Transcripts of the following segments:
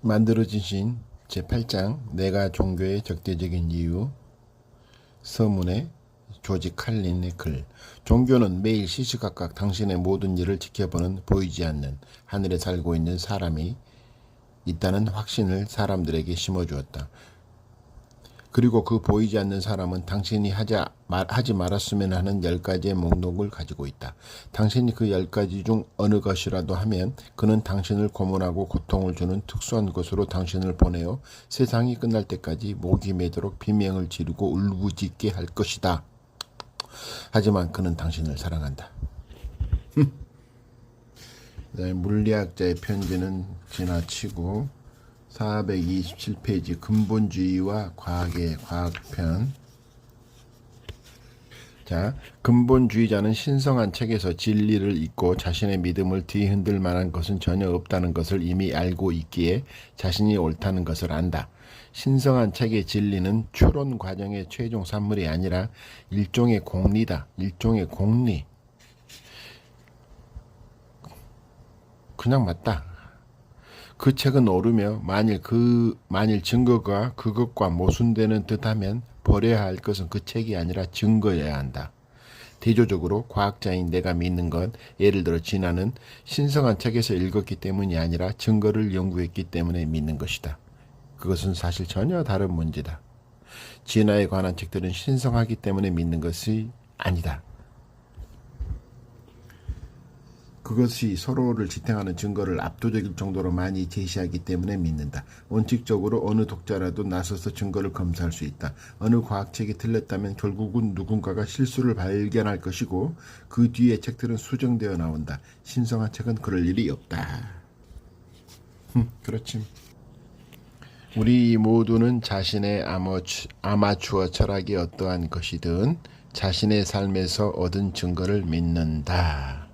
만들어지신 제8장 내가 종교의 적대적인 이유 서문의 조지 칼린의 글. 종교는 매일 시시각각 당신의 모든 일을 지켜보는 보이지 않는 하늘에 살고 있는 사람이 있다는 확신을 사람들에게 심어주었다. 그리고 그 보이지 않는 사람은 당신이 하지 말았으면 하는 10가지의 목록을 가지고 있다. 당신이 그 10가지 중 어느 것이라도 하면 그는 당신을 고문하고 고통을 주는 특수한 곳으로 당신을 보내어 세상이 끝날 때까지 목이 메도록 비명을 지르고 울부짖게 할 것이다. 하지만 그는 당신을 사랑한다. 물리학자의 편지는 지나치고 427페이지 근본주의와 과학의 과학편. 자, 근본주의자는 신성한 책에서 진리를 잊고 자신의 믿음을 뒤흔들 만한 것은 전혀 없다는 것을 이미 알고 있기에 자신이 옳다는 것을 안다. 신성한 책의 진리는 추론 과정의 최종 산물이 아니라 일종의 공리다. 일종의 공리. 그냥 맞다. 그 책은 옳으며 만일 증거가 그것과 모순되는 듯하면 버려야 할 것은 그 책이 아니라 증거여야 한다. 대조적으로 과학자인 내가 믿는 것, 예를 들어 진화는 신성한 책에서 읽었기 때문이 아니라 증거를 연구했기 때문에 믿는 것이다. 그것은 사실 전혀 다른 문제다. 진화에 관한 책들은 신성하기 때문에 믿는 것이 아니다. 그것이 서로를 지탱하는 증거를 압도적일 정도로 많이 제시하기 때문에 믿는다. 원칙적으로 어느 독자라도 나서서 증거를 검사할 수 있다. 어느 과학책이 틀렸다면 결국은 누군가가 실수를 발견할 것이고 그 뒤에 책들은 수정되어 나온다. 신성한 책은 그럴 일이 없다. 그렇지. 우리 모두는 자신의 아마추어 철학이 어떠한 것이든 자신의 삶에서 얻은 증거를 믿는다.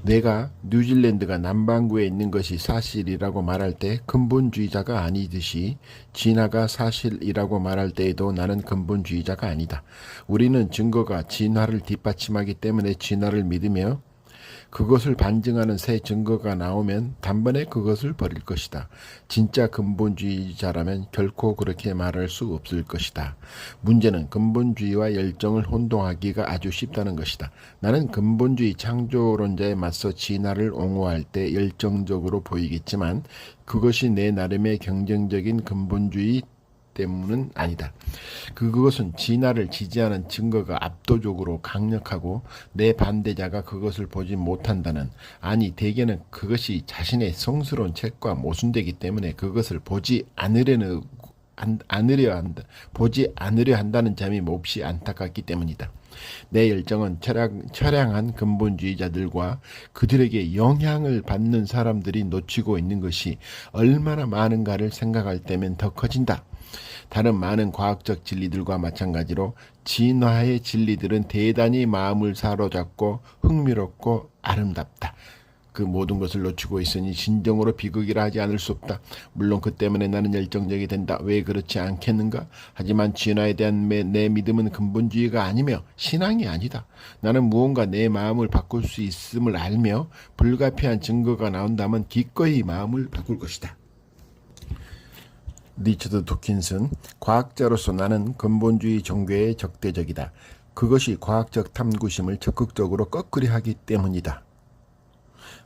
내가 뉴질랜드가 남반구에 있는 것이 사실이라고 말할 때 근본주의자가 아니듯이 진화가 사실이라고 말할 때에도 나는 근본주의자가 아니다. 우리는 증거가 진화를 뒷받침하기 때문에 진화를 믿으며 그것을 반증하는 새 증거가 나오면 단번에 그것을 버릴 것이다. 진짜 근본주의자라면 결코 그렇게 말할 수 없을 것이다. 문제는 근본주의와 열정을 혼동하기가 아주 쉽다는 것이다. 나는 근본주의 창조론자에 맞서 진화를 옹호할 때 열정적으로 보이겠지만 그것이 내 나름의 경쟁적인 근본주의 때문은 아니다. 그것은 진화를 지지하는 증거가 압도적으로 강력하고 내 반대자가 그것을 보지 못한다는, 아니 대개는 그것이 자신의 성스러운 책과 모순되기 때문에 그것을 보지 않으려 한다는 점이 몹시 안타깝기 때문이다. 내 열정은 처량한 근본주의자들과 그들에게 영향을 받는 사람들이 놓치고 있는 것이 얼마나 많은가를 생각할 때면 더 커진다. 다른 많은 과학적 진리들과 마찬가지로 진화의 진리들은 대단히 마음을 사로잡고 흥미롭고 아름답다. 그 모든 것을 놓치고 있으니 진정으로 비극이라 하지 않을 수 없다. 물론 그 때문에 나는 열정적이 된다. 왜 그렇지 않겠는가? 하지만 진화에 대한 내 믿음은 근본주의가 아니며 신앙이 아니다. 나는 무언가 내 마음을 바꿀 수 있음을 알며 불가피한 증거가 나온다면 기꺼이 마음을 바꿀 것이다. 리처드 도킨슨. 과학자로서 나는 근본주의 종교에 적대적이다. 그것이 과학적 탐구심을 적극적으로 꺼끄려 하기 때문이다.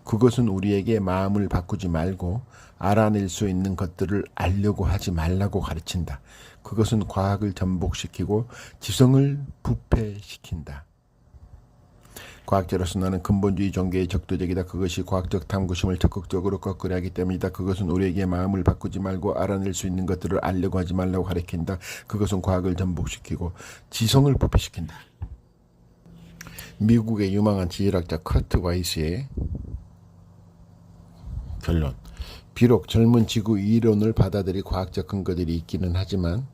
그것은 우리에게 마음을 바꾸지 말고 알아낼 수 있는 것들을 알려고 하지 말라고 가르친다. 그것은 과학을 전복시키고 지성을 부패시킨다. 과학자로서 나는 근본주의 종교에 적대적이다. 그것이 과학적 탐구심을 적극적으로 꺼끄려 하기 때문이다. 그것은 우리에게 마음을 바꾸지 말고 알아낼 수 있는 것들을 알려고 하지 말라고 가르친다. 그것은 과학을 전복시키고 지성을 부패시킨다. 미국의 유망한 지질학자 커트 와이스의 결론. 비록 젊은 지구 이론을 받아들일 과학적 근거들이 있기는 하지만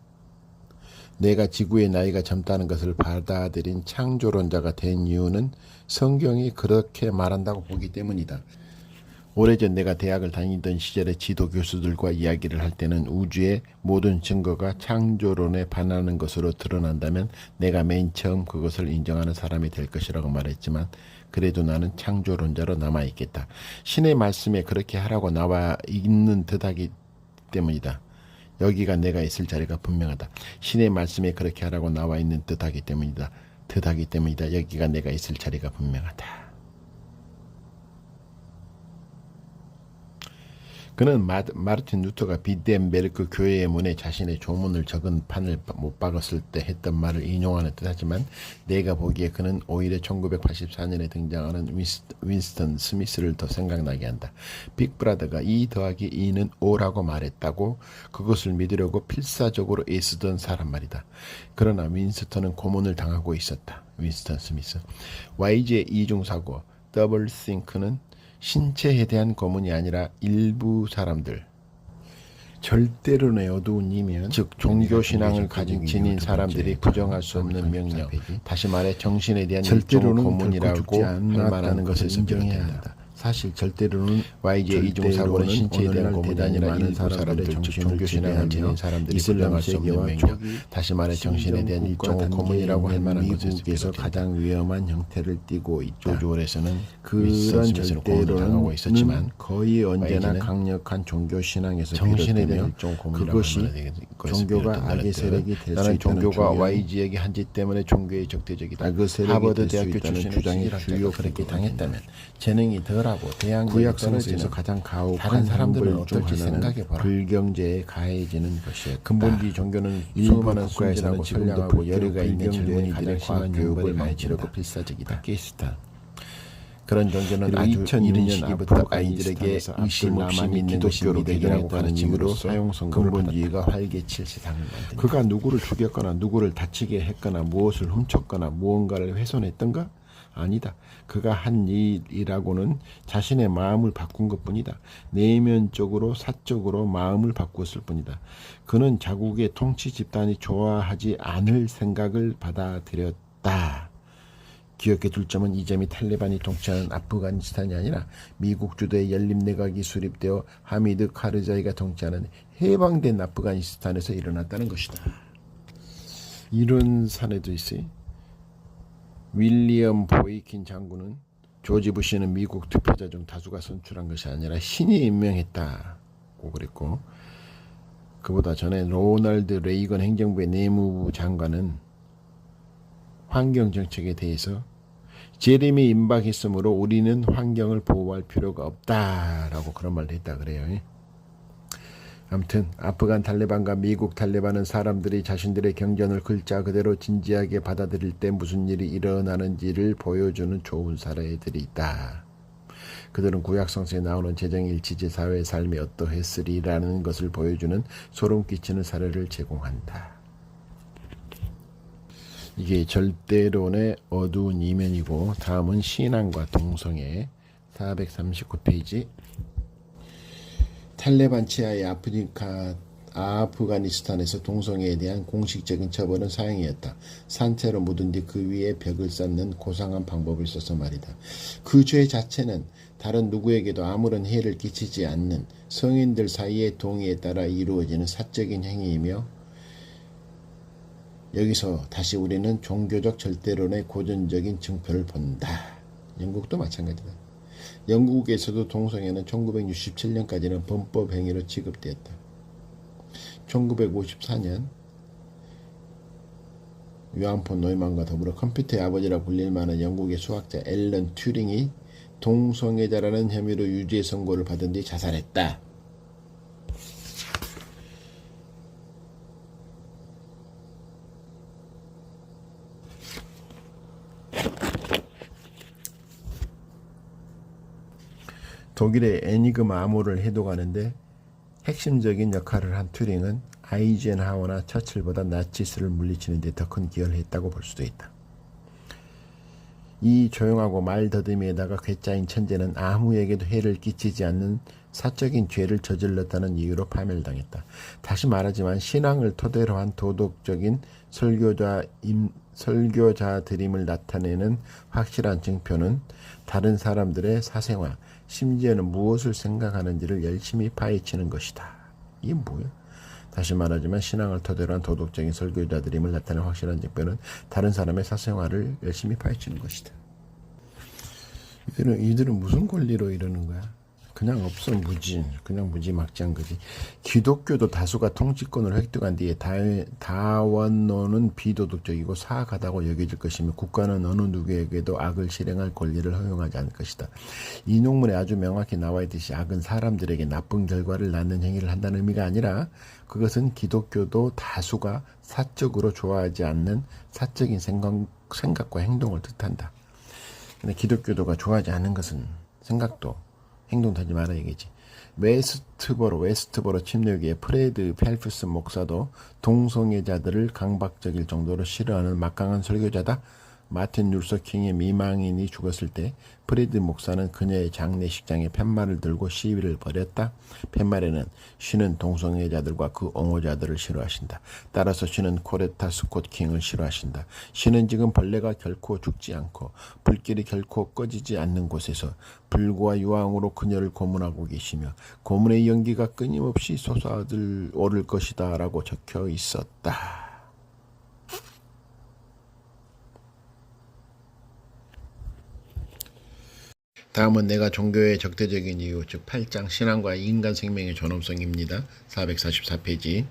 내가 지구의 나이가 젊다는 것을 받아들인 창조론자가 된 이유는 성경이 그렇게 말한다고 보기 때문이다. 오래전 내가 대학을 다니던 시절에 지도 교수들과 이야기를 할 때는 우주의 모든 증거가 창조론에 반하는 것으로 드러난다면 내가 맨 처음 그것을 인정하는 사람이 될 것이라고 말했지만 그래도 나는 창조론자로 남아있겠다. 신의 말씀에 그렇게 하라고 나와 있는 듯하기 때문이다. 여기가 내가 있을 자리가 분명하다. 신의 말씀에 그렇게 하라고 나와 있는 듯하기 때문이다. 여기가 내가 있을 자리가 분명하다. 그는 마르틴 루터가 비덴베르크 교회의 문에 자신의 조문을 적은 판을 못 박았을 때 했던 말을 인용하는 듯하지만 내가 보기에 그는 오히려 1984년에 등장하는 윈스턴 스미스를 더 생각나게 한다. 빅브라더가 2 더하기 2는 5라고 말했다고 그것을 믿으려고 필사적으로 애쓰던 사람 말이다. 그러나 윈스턴은 고문을 당하고 있었다. 윈스턴 스미스. YG의 이중사고 더블 싱크는 신체에 대한 고문이 아니라 일부 사람들, 절대론의 어두운 이면, 즉 종교신앙을 가진 지닌 사람들이 부정할 수 없는 명령, 다시 말해 정신에 대한 일종의 고문이라고 할 만한 것을 인정해야 한다. 사실 절대로는 YG의 이중사고는 신체에 대한 고문이 아니라 일부 사람들, 즉 종교신앙을 지닌 사람들이 부정할 수 없는 명령, 다시 말해 정신에 대한 일종의 고문이라고 할 만한 것을 미국에서 가장 위험한 형태를 띠고 있다. 조지올에서는 그런 절대론은 있었지만 거의 언제나 YG는 강력한 종교신앙에서 정신에 대한 비롯되며 일종 고문이라고 그것이 종교가 악의 세력이 될 수 나는 있다는 종교가 중요한 YG에게 한 짓 때문에 종교의 적대적이다. 악의 세력이 하버드 될 수 대학교 있다는 출신의 주장이 주요 주요 그렇게 근거가 당했다면 재능이 덜하고 대항력이 구약 떨어지는 성서에서 가장 다른 가혹한 사람들은 형벌 중 어떨지 하나는 생각해봐라. 불경제에 가해지는 것이었다. 근본주의 종교는 일부 수많은 국가에서는 순진하고 지금도 선량하고 여유가 있는 불경제에 젊은이들의 가장 과학 심한 교육을 형벌을 가해치려고 가해친다. 필사적이다. 파키스탄. 그런 종교는 아주 2002년 이른 시기부터 아이들에게 아프가니스탄에서 의심 없이 압둘라만이 믿는 기독교로 기독교로 개종하고 개종했다는 가르침으로 이유로 사용 선고를 근본주의가 받았다. 활개칠 세상을 만든다. 그가 누구를 죽였거나 누구를 다치게 했거나 무엇을 훔쳤거나 무언가를 훼손했던가? 아니다. 그가 한 일이라고는 자신의 마음을 바꾼 것뿐이다. 내면적으로 사적으로 마음을 바꾸었을 뿐이다. 그는 자국의 통치 집단이 좋아하지 않을 생각을 받아들였다. 기억해 둘 점은 이 점이 탈레반이 통치하는 아프가니스탄이 아니라 미국 주도의 연립 내각이 수립되어 하미드 카르자이가 통치하는 해방된 아프가니스탄에서 일어났다는 것이다. 이런 사례도 있어요. 윌리엄 보이킨 장군은 조지 부시는 미국 투표자 중 다수가 선출한 것이 아니라 신이 임명했다고 그랬고, 그보다 전에 로널드 레이건 행정부의 내무부 장관은 환경정책에 대해서 제림이 임박했으므로 우리는 환경을 보호할 필요가 없다라고 그런 말을 했다 그래요. 아무튼 아프간 탈레반과 미국 탈레반은 사람들이 자신들의 경전을 글자 그대로 진지하게 받아들일 때 무슨 일이 일어나는지를 보여주는 좋은 사례들이 있다. 그들은 구약성서에 나오는 재정일치제 사회의 삶이 어떠했으리라는 것을 보여주는 소름 끼치는 사례를 제공한다. 이게 절대론의 어두운 이면이고, 다음은 신앙과 동성애 439페이지. 탈레반 치하의 아프가니스탄에서 동성애에 대한 공식적인 처벌은 사형이었다. 산채로 묻은 뒤 그 위에 벽을 쌓는 고상한 방법을 써서 말이다. 그 죄 자체는 다른 누구에게도 아무런 해를 끼치지 않는 성인들 사이의 동의에 따라 이루어지는 사적인 행위이며, 여기서 다시 우리는 종교적 절대론의 고전적인 증표를 본다. 영국도 마찬가지다. 영국에서도 동성애는 1967년까지는 범법 행위로 취급되었다. 1954년 요한 폰 노이만과 더불어 컴퓨터의 아버지라 불릴 만한 영국의 수학자 앨런 튜링이 동성애자라는 혐의로 유죄 선고를 받은 뒤 자살했다. 독일의 애니그마 암호를 해독하는데 핵심적인 역할을 한 튜링은 아이젠하워나 처칠보다 나치스를 물리치는 데 더 큰 기여를 했다고 볼 수도 있다. 이 조용하고 말 더듬이에다가 괴짜인 천재는 아무에게도 해를 끼치지 않는 사적인 죄를 저질렀다는 이유로 파멸당했다. 다시 말하지만 신앙을 토대로 한 도덕적인 설교자들임을 나타내는 확실한 증표는 다른 사람들의 사생활, 심지어는 무엇을 생각하는지를 열심히 파헤치는 것이다. 이게 뭐야? 다시 말하지만 신앙을 토대로 한 도덕적인 설교자들임을 나타내는 확실한 증표는 다른 사람의 사생활을 열심히 파헤치는 것이다. 이들은 무슨 권리로 이러는 거야? 그냥 없어 무지. 그냥 무지막지한 거지. 기독교도 다수가 통치권을 획득한 뒤에 다원론은 비도덕적이고 사악하다고 여겨질 것이며 국가는 어느 누구에게도 악을 실행할 권리를 허용하지 않을 것이다. 이 논문에 아주 명확히 나와 있듯이 악은 사람들에게 나쁜 결과를 낳는 행위를 한다는 의미가 아니라 그것은 기독교도 다수가 사적으로 좋아하지 않는 사적인 생각과 행동을 뜻한다. 근데 기독교도가 좋아하지 않는 것은 생각도 행동도 하지 말아 얘기지. 웨스트버로 침략기에 프레드 펠프스 목사도 동성애자들을 강박적일 정도로 싫어하는 막강한 설교자다. 마틴 루서 킹의 미망인이 죽었을 때 프레드 목사는 그녀의 장례식장에 팻말을 들고 시위를 벌였다. 팻말에는 신은 동성애자들과 그 옹호자들을 싫어하신다. 따라서 신은 코레타 스콧 킹을 싫어하신다. 신은 지금 벌레가 결코 죽지 않고 불길이 결코 꺼지지 않는 곳에서 불과 유황으로 그녀를 고문하고 계시며 고문의 연기가 끊임없이 솟아오를 것이다 라고 적혀 있었다. 다음은 내가 종교의 적대적인 이유, 즉 8장 신앙과 인간 생명의 존엄성입니다. 444페이지.